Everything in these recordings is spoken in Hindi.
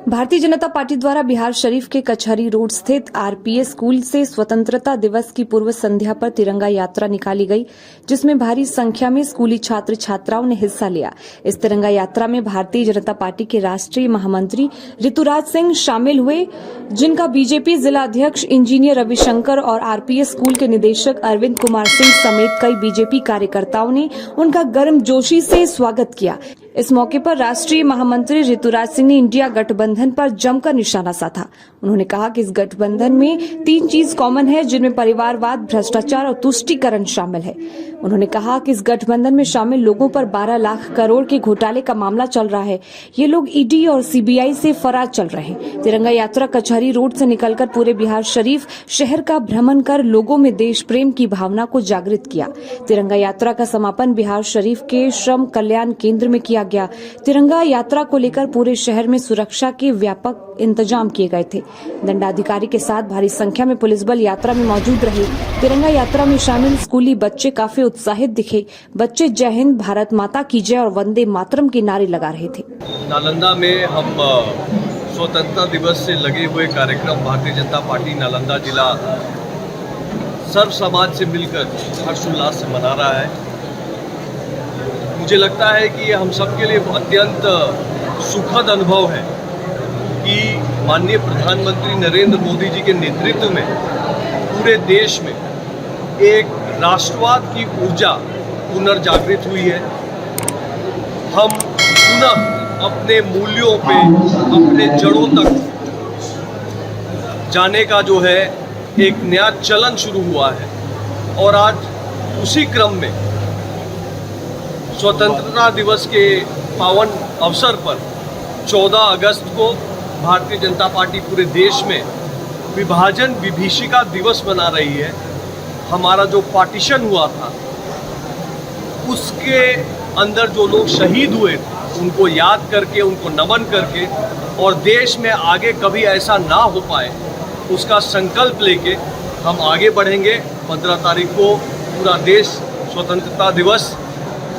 भारतीय जनता पार्टी द्वारा बिहार शरीफ के कचहरी रोड स्थित आरपीएस स्कूल से स्वतंत्रता दिवस की पूर्व संध्या पर तिरंगा यात्रा निकाली गई, जिसमें भारी संख्या में स्कूली छात्र छात्राओं ने हिस्सा लिया। इस तिरंगा यात्रा में भारतीय जनता पार्टी के राष्ट्रीय महामंत्री ऋतुराज सिंह शामिल हुए, जिनका बीजेपी जिला अध्यक्ष इंजीनियर रविशंकर और आरपीएस स्कूल के निदेशक अरविंद कुमार सिंह समेत कई बीजेपी कार्यकर्ताओं ने उनका गर्मजोशी से स्वागत किया। इस मौके पर राष्ट्रीय महामंत्री ऋतुराज सिंह ने इंडिया गठबंधन पर जमकर निशाना साधा। उन्होंने कहा कि इस गठबंधन में 3 चीज कॉमन है, जिनमें परिवारवाद, भ्रष्टाचार और तुष्टीकरण शामिल है। उन्होंने कहा कि इस गठबंधन में शामिल लोगों पर 12 लाख करोड़ के घोटाले का मामला चल रहा है। ये लोग ईडी और सीबीआई से फरार चल रहे हैं। तिरंगा यात्रा कचहरी रोड से निकलकर पूरे बिहार शरीफ शहर का भ्रमण कर लोगों में देश प्रेम की भावना को जागृत किया। तिरंगा यात्रा का समापन बिहार शरीफ के श्रम कल्याण केंद्र में किया गया। तिरंगा यात्रा को लेकर पूरे शहर में सुरक्षा के व्यापक इंतजाम किए गए थे। दंडाधिकारी के साथ भारी संख्या में पुलिस बल यात्रा में मौजूद रहे। तिरंगा यात्रा में शामिल स्कूली बच्चे काफी उत्साहित दिखे। बच्चे जय हिंद, भारत माता की जय और वंदे मातरम के नारे लगा रहे थे। नालंदा में हम स्वतंत्रता दिवस से लगे हुए कार्यक्रम भारतीय जनता पार्टी नालंदा जिला सर्व समाज से मिलकर हर्षोल्लास से मना रहा है। मुझे लगता है कि हम सबके लिए अत्यंत सुखद अनुभव है कि माननीय प्रधानमंत्री नरेंद्र मोदी जी के नेतृत्व में पूरे देश में एक राष्ट्रवाद की ऊर्जा पुनर्जागृत हुई है। हम पुनः अपने मूल्यों पे, अपने जड़ों तक जाने का जो है एक नया चलन शुरू हुआ है और आज उसी क्रम में स्वतंत्रता दिवस के पावन अवसर पर 14 अगस्त को भारतीय जनता पार्टी पूरे देश में विभाजन विभीषिका दिवस मना रही है। हमारा जो पार्टीशन हुआ था उसके अंदर जो लोग शहीद हुए उनको याद करके, उनको नमन करके और देश में आगे कभी ऐसा ना हो पाए उसका संकल्प लेके हम आगे बढ़ेंगे। 15 तारीख को पूरा देश स्वतंत्रता दिवस,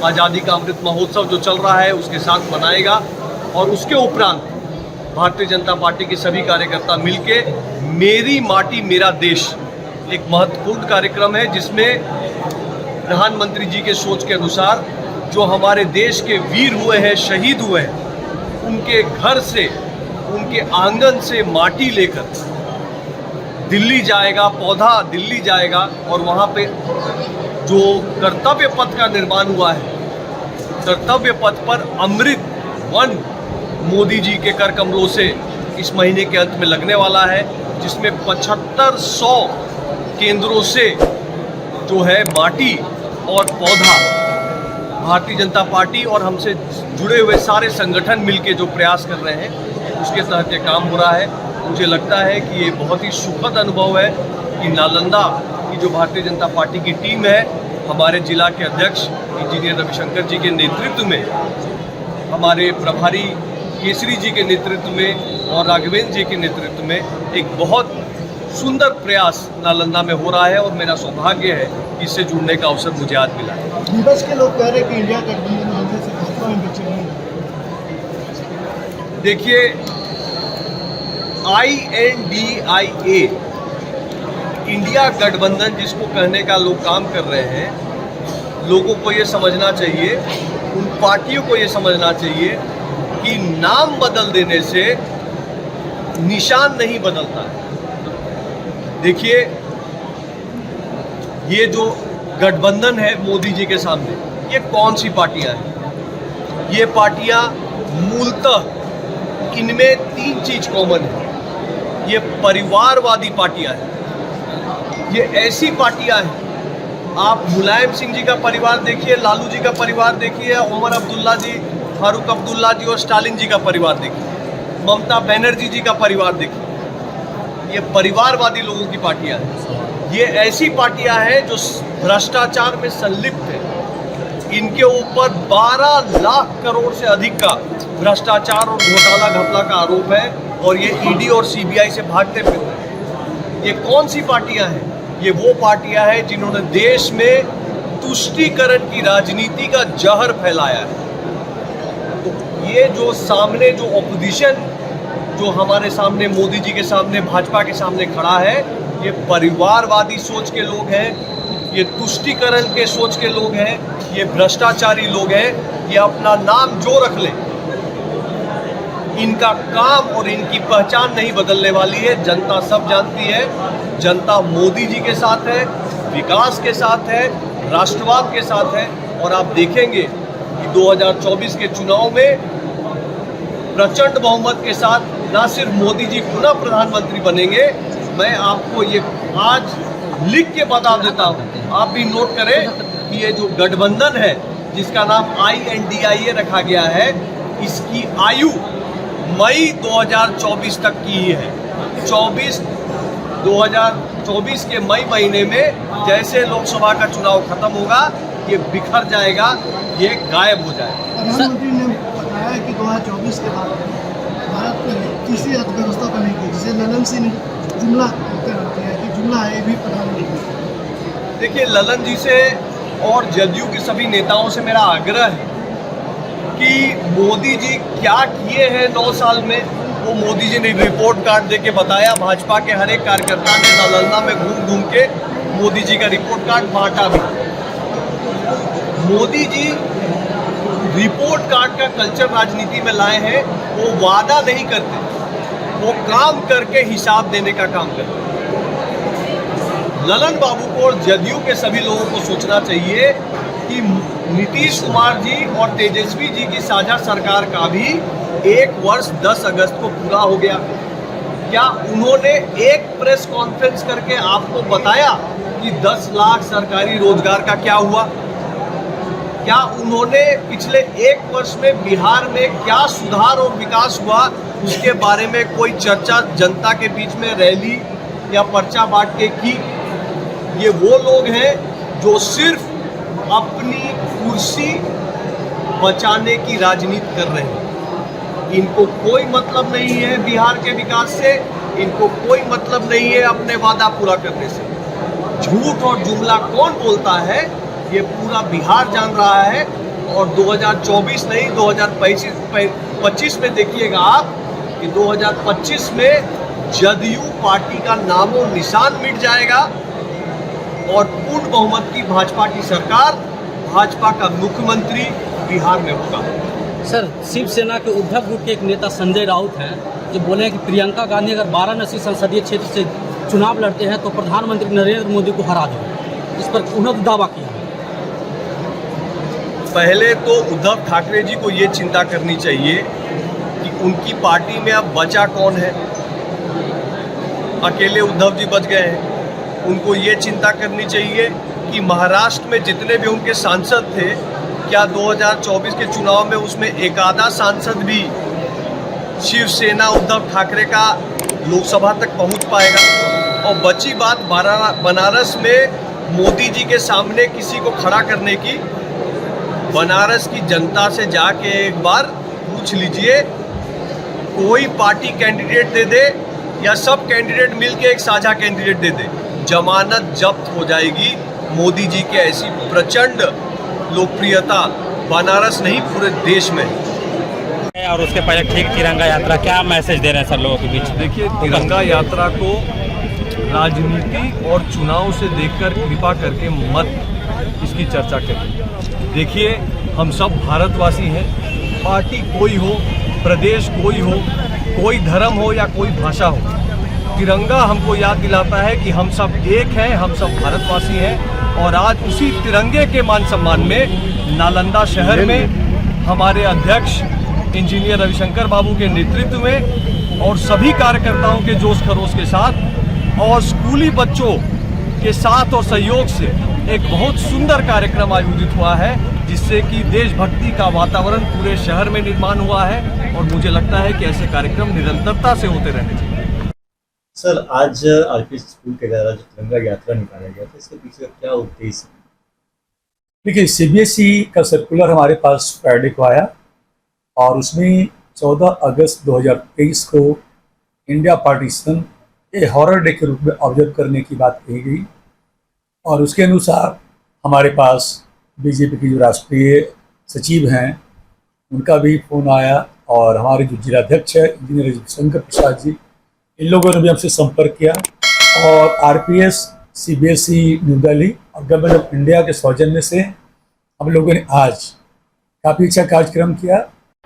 आज़ादी का अमृत महोत्सव जो चल रहा है उसके साथ मनाएगा और उसके उपरांत भारतीय जनता पार्टी के सभी कार्यकर्ता मिलके मेरी माटी मेरा देश एक महत्वपूर्ण कार्यक्रम है, जिसमें प्रधानमंत्री जी के सोच के अनुसार जो हमारे देश के वीर हुए हैं, शहीद हुए हैं, उनके घर से, उनके आंगन से माटी लेकर दिल्ली जाएगा, पौधा दिल्ली जाएगा और वहाँ पे जो कर्तव्य पथ का निर्माण हुआ है, कर्तव्य पथ पर अमृत वन मोदी जी के कर कमलों से इस महीने के अंत में लगने वाला है, जिसमें 7500 केंद्रों से जो है माटी और पौधा भारतीय जनता पार्टी और हमसे जुड़े हुए सारे संगठन मिलके जो प्रयास कर रहे हैं उसके तहत ये काम हो रहा है। मुझे लगता है कि ये बहुत ही सुखद अनुभव है कि नालंदा की जो भारतीय जनता पार्टी की टीम है, हमारे जिला के अध्यक्ष इंजीनियर रविशंकर जी के नेतृत्व में, हमारे प्रभारी केसरी जी के नेतृत्व में और राघवेंद्र जी के नेतृत्व में एक बहुत सुंदर प्रयास नालंदा में हो रहा है और मेरा सौभाग्य है कि इससे जुड़ने का अवसर मुझे आज मिला है। दिवस के लोग कह रहे हैं कि इंडिया गठबंधन होने से खतरा में बचे नहीं। देखिए, INDIA इंडिया गठबंधन जिसको कहने का लोग काम कर रहे हैं, लोगों को ये समझना चाहिए, उन पार्टियों को ये समझना चाहिए कि नाम बदल देने से निशान नहीं बदलता है। देखिए, ये जो गठबंधन है मोदी जी के सामने, ये कौन सी पार्टियां हैं? ये पार्टियां मूलतः इनमें 3 चीज कॉमन है। ये परिवारवादी पार्टियां हैं। ये ऐसी पार्टियां हैं, आप मुलायम सिंह जी का परिवार देखिए, लालू जी का परिवार देखिए, उमर अब्दुल्ला जी, फारूक अब्दुल्ला जी और स्टालिन जी का परिवार देखिए, ममता बनर्जी जी का परिवार देखिए। ये परिवारवादी लोगों की पार्टियां हैं। ये ऐसी पार्टियां हैं जो भ्रष्टाचार में संलिप्त है। इनके ऊपर 12 लाख करोड़ से अधिक का भ्रष्टाचार और घोटाला घपला का आरोप है और ये ईडी और सीबीआई से भागते फिरते हैं। ये कौन सी पार्टियां हैं? ये वो पार्टियां हैं जिन्होंने देश में तुष्टीकरण की राजनीति का जहर फैलाया है। तो ये जो सामने जो ऑपोजिशन जो हमारे सामने मोदी जी के सामने भाजपा के सामने खड़ा है, ये परिवारवादी सोच के लोग हैं, ये तुष्टीकरण के सोच के लोग हैं, ये भ्रष्टाचारी लोग हैं, ये अपना नाम जो रख ले, इनका काम और इनकी पहचान नहीं बदलने वाली है। जनता सब जानती है, जनता मोदी जी के साथ है, विकास के साथ है, राष्ट्रवाद के साथ है। और आप देखेंगे कि 2024 के चुनाव में प्रचंड बहुमत के साथ ना सिर्फ मोदी जी पुनः प्रधानमंत्री बनेंगे, मैं आपको ये आज लिख के बता देता हूँ, आप भी नोट करें कि ये जो गठबंधन है जिसका नाम INDIA रखा गया है, इसकी आयु मई 2024 तक की ही है। 2024 के मई महीने में जैसे लोकसभा का चुनाव खत्म होगा, ये बिखर जाएगा, ये गायब हो जाएगा। प्रधानमंत्री ने बताया कि 2024 के बाद भारत में तीसरी अर्थव्यवस्था बनेगी, जिसे ललन सिंह जुमला कहते रहते हैं कि जुमला है, ये भी प्रधानमंत्री। देखिए, ललन जी से और जदयू के सभी नेताओं से मेरा आग्रह है कि मोदी जी क्या किए हैं 9 साल में, वो मोदी जी ने रिपोर्ट कार्ड दे के बताया। भाजपा के हर एक कार्यकर्ता ने नालंदा में घूम घूम के मोदी जी का रिपोर्ट कार्ड बांटा भी। मोदी जी रिपोर्ट कार्ड का कल्चर राजनीति में लाए हैं। वो वादा नहीं करते, वो काम करके हिसाब देने का काम करते हैं। ललन बाबू को और जदयू के सभी लोगों को सोचना चाहिए कि नीतीश कुमार जी और तेजस्वी जी की साझा सरकार का भी 1 वर्ष 10 अगस्त को पूरा हो गया। क्या उन्होंने एक प्रेस कॉन्फ्रेंस करके आपको बताया कि 10 लाख सरकारी रोजगार का क्या हुआ? क्या उन्होंने पिछले 1 वर्ष में बिहार में क्या सुधार और विकास हुआ, उसके बारे में कोई चर्चा जनता के बीच में रैली या पर्चा बांट के की? ये वो लोग हैं जो सिर्फ अपनी कुर्सी बचाने की राजनीति कर रहे हैं। इनको कोई मतलब नहीं है बिहार के विकास से, इनको कोई मतलब नहीं है अपने वादा पूरा करने से। झूठ और जुमला कौन बोलता है, ये पूरा बिहार जान रहा है। और 2024 नहीं, 2025 में देखिएगा आप कि 2025 में जदयू पार्टी का नामो निशान मिट जाएगा और पूर्ण बहुमत की भाजपा की सरकार, भाजपा का मुख्यमंत्री बिहार में होगा। सर, शिवसेना के उद्धव गुट के एक नेता संजय राउत हैं जो बोले हैं कि प्रियंका गांधी अगर वाराणसी संसदीय क्षेत्र से चुनाव लड़ते हैं तो प्रधानमंत्री नरेंद्र मोदी को हरा देंगे। इस पर उन्होंने दावा किया है। पहले तो उद्धव ठाकरे जी को ये चिंता करनी चाहिए कि उनकी पार्टी में अब बचा कौन है। अकेले उद्धव जी बच गए हैं। उनको ये चिंता करनी चाहिए कि महाराष्ट्र में जितने भी उनके सांसद थे, क्या 2024 के चुनाव में उसमें एक आधा सांसद भी शिवसेना उद्धव ठाकरे का लोकसभा तक पहुंच पाएगा? और बची बात बनारस में मोदी जी के सामने किसी को खड़ा करने की, बनारस की जनता से जाके एक बार पूछ लीजिए, कोई पार्टी कैंडिडेट दे दे या सब कैंडिडेट मिलके एक साझा कैंडिडेट दे दे, जमानत जब्त हो जाएगी। मोदी जी की ऐसी प्रचंड लोकप्रियता बनारस नहीं पूरे देश में। और उसके पहले ठीक तिरंगा यात्रा, क्या मैसेज दे रहे हैं सर लोगों के बीच? देखिए, तिरंगा यात्रा को राजनीति और चुनाव से देखकर कृपा करके मत इसकी चर्चा करें। देखिए, हम सब भारतवासी हैं, पार्टी कोई हो, प्रदेश कोई हो, कोई धर्म हो या कोई भाषा हो, तिरंगा हमको याद दिलाता है कि हम सब एक हैं, हम सब भारतवासी हैं। और आज उसी तिरंगे के मान सम्मान में नालंदा शहर में हमारे अध्यक्ष इंजीनियर रविशंकर बाबू के नेतृत्व में और सभी कार्यकर्ताओं के जोश खरोश के साथ और स्कूली बच्चों के साथ और सहयोग से एक बहुत सुंदर कार्यक्रम आयोजित हुआ है, जिससे कि देशभक्ति का वातावरण पूरे शहर में निर्माण हुआ है। और मुझे लगता है कि ऐसे कार्यक्रम निरंतरता से होते रहने चाहिए। सर, आज आरपीएस स्कूल के द्वारा जो तिरंगा यात्रा निकाला गया था, इसके पीछे का क्या उद्देश्य है? देखिए, सीबीएसई का सर्कुलर हमारे पास फ्राइडे को आया और उसमें 14 अगस्त 2023 को इंडिया पार्टीशन ए हॉरर डे के रूप में ऑब्जर्व करने की बात कही गई। और उसके अनुसार हमारे पास बीजेपी की जो राष्ट्रीय सचिव हैं, उनका भी फ़ोन आया और हमारे जो जिलाध्यक्ष है इंजीनियर शंकर प्रसाद जी, इन लोगों ने भी हमसे संपर्क किया और आरपीएस, सीबीएसई न्यू दिल्ली और गवर्नमेंट ऑफ इंडिया के सौजन्य से हम लोगों ने आज काफ़ी अच्छा कार्यक्रम किया।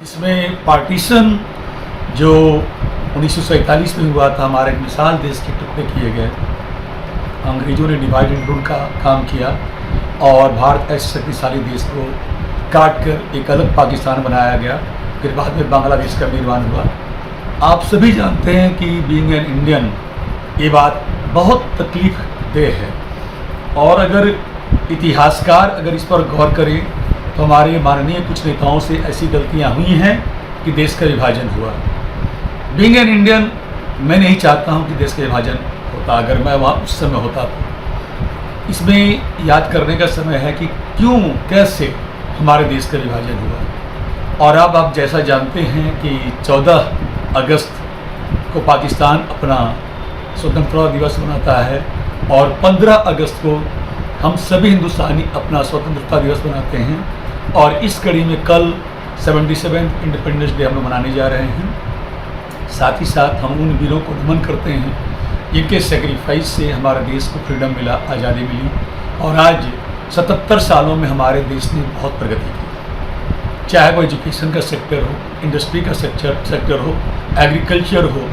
इसमें पार्टीशन जो 1947 में हुआ था, हमारे एक मिसाल देश के टुकड़े किए गए, अंग्रेजों ने डिवाइड एंड रूल का काम किया और भारत ऐसे शक्तिशाली देश को काट कर एक अलग पाकिस्तान बनाया गया। फिर बाद में बांग्लादेश का निर्माण हुआ। आप सभी जानते हैं कि बीइंग एन इंडियन ये बात बहुत तकलीफ देह है और अगर इतिहासकार अगर इस पर गौर करें तो हमारे माननीय कुछ नेताओं से ऐसी गलतियां हुई हैं कि देश का विभाजन हुआ। बीइंग एन इंडियन मैं नहीं चाहता हूं कि देश का विभाजन होता, अगर मैं वहाँ उस समय होता तो। इसमें याद करने का समय है कि क्यों कैसे हमारे देश का विभाजन हुआ। और अब आप जैसा जानते हैं कि 14 अगस्त को पाकिस्तान अपना स्वतंत्रता दिवस मनाता है और 15 अगस्त को हम सभी हिंदुस्तानी अपना स्वतंत्रता दिवस मनाते हैं और इस कड़ी में कल 77th इंडिपेंडेंस डे हम लोग मनाने जा रहे हैं। साथ ही साथ हम उन वीरों को नमन करते हैं जिनके सेक्रीफाइस से हमारे देश को फ्रीडम मिला, आज़ादी मिली और आज 77 सालों में हमारे देश ने बहुत प्रगति की। चाहे वो एजुकेशन का सेक्टर हो, इंडस्ट्री का सेक्टर हो, एग्रीकल्चर हो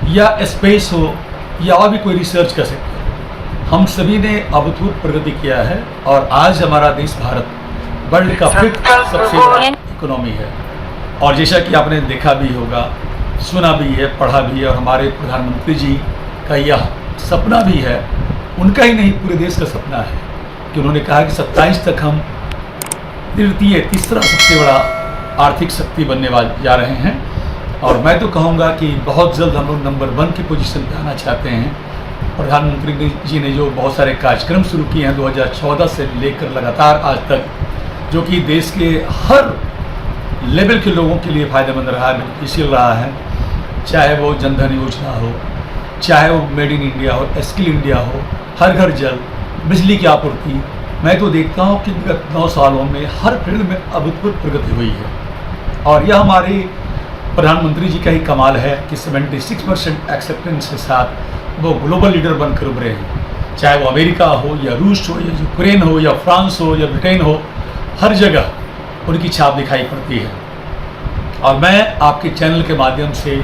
या स्पेस हो या और भी कोई रिसर्च का सेक्टर हो, हम सभी ने अभूतपूर्व प्रगति किया है और आज हमारा देश भारत वर्ल्ड का 5th सबसे बड़ा इकोनॉमी है। और जैसा कि आपने देखा भी होगा, सुना भी है, पढ़ा भी है और हमारे प्रधानमंत्री जी का यह सपना भी है, उनका ही नहीं पूरे देश का सपना है कि उन्होंने कहा कि 27 तक हम तीसरा सबसे बड़ा आर्थिक शक्ति बनने वाले जा रहे हैं। और मैं तो कहूँगा कि बहुत जल्द हम लोग नंबर 1 की पोजीशन पे आना चाहते हैं। प्रधानमंत्री जी ने जो बहुत सारे कार्यक्रम शुरू किए हैं 2014 से लेकर लगातार आज तक, जो कि देश के हर लेवल के लोगों के लिए फ़ायदेमंद रहा है, बेनिफिशियल रहा है। चाहे वो जनधन योजना हो, चाहे वो मेड इन इंडिया हो, स्किल इंडिया हो, हर घर जल, बिजली की आपूर्ति। मैं तो देखता हूँ कि विगत 9 सालों में हर फील्ड में अभूतपूर्व प्रगति हुई है और यह हमारे प्रधानमंत्री जी का ही कमाल है कि 76% एक्सेप्टेंस के साथ वो ग्लोबल लीडर बनकर उभरे हैं। चाहे वो अमेरिका हो या रूस हो या यूक्रेन हो या फ्रांस हो या ब्रिटेन हो, हर जगह उनकी छाप दिखाई पड़ती है। और मैं आपके चैनल के माध्यम से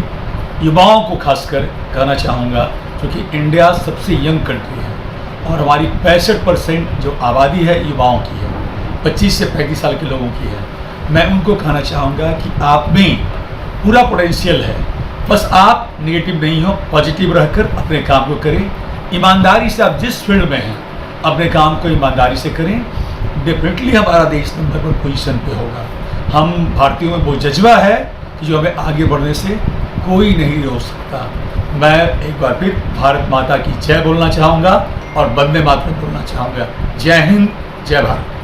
युवाओं को खासकर कहना चाहूँगा, क्योंकि इंडिया सबसे यंग कंट्री है और हमारी 65% जो आबादी है युवाओं की है, 25 से 35 साल के लोगों की है। मैं उनको कहना चाहूँगा कि आप में पूरा पोटेंशियल है, बस आप नेगेटिव नहीं हो, पॉजिटिव रहकर अपने काम को करें। ईमानदारी से आप जिस फील्ड में हैं अपने काम को ईमानदारी से करें, डेफिनेटली हमारा देश नंबर 1 पोजीशन पे होगा। हम भारतीयों में वो जज्बा है कि जो हमें आगे बढ़ने से कोई नहीं रोक सकता। मैं एक बार फिर भारत माता की जय बोलना चाहूँगा और वंदे मातरम बोलना चाहूँगा। जय हिंद, जय भारत।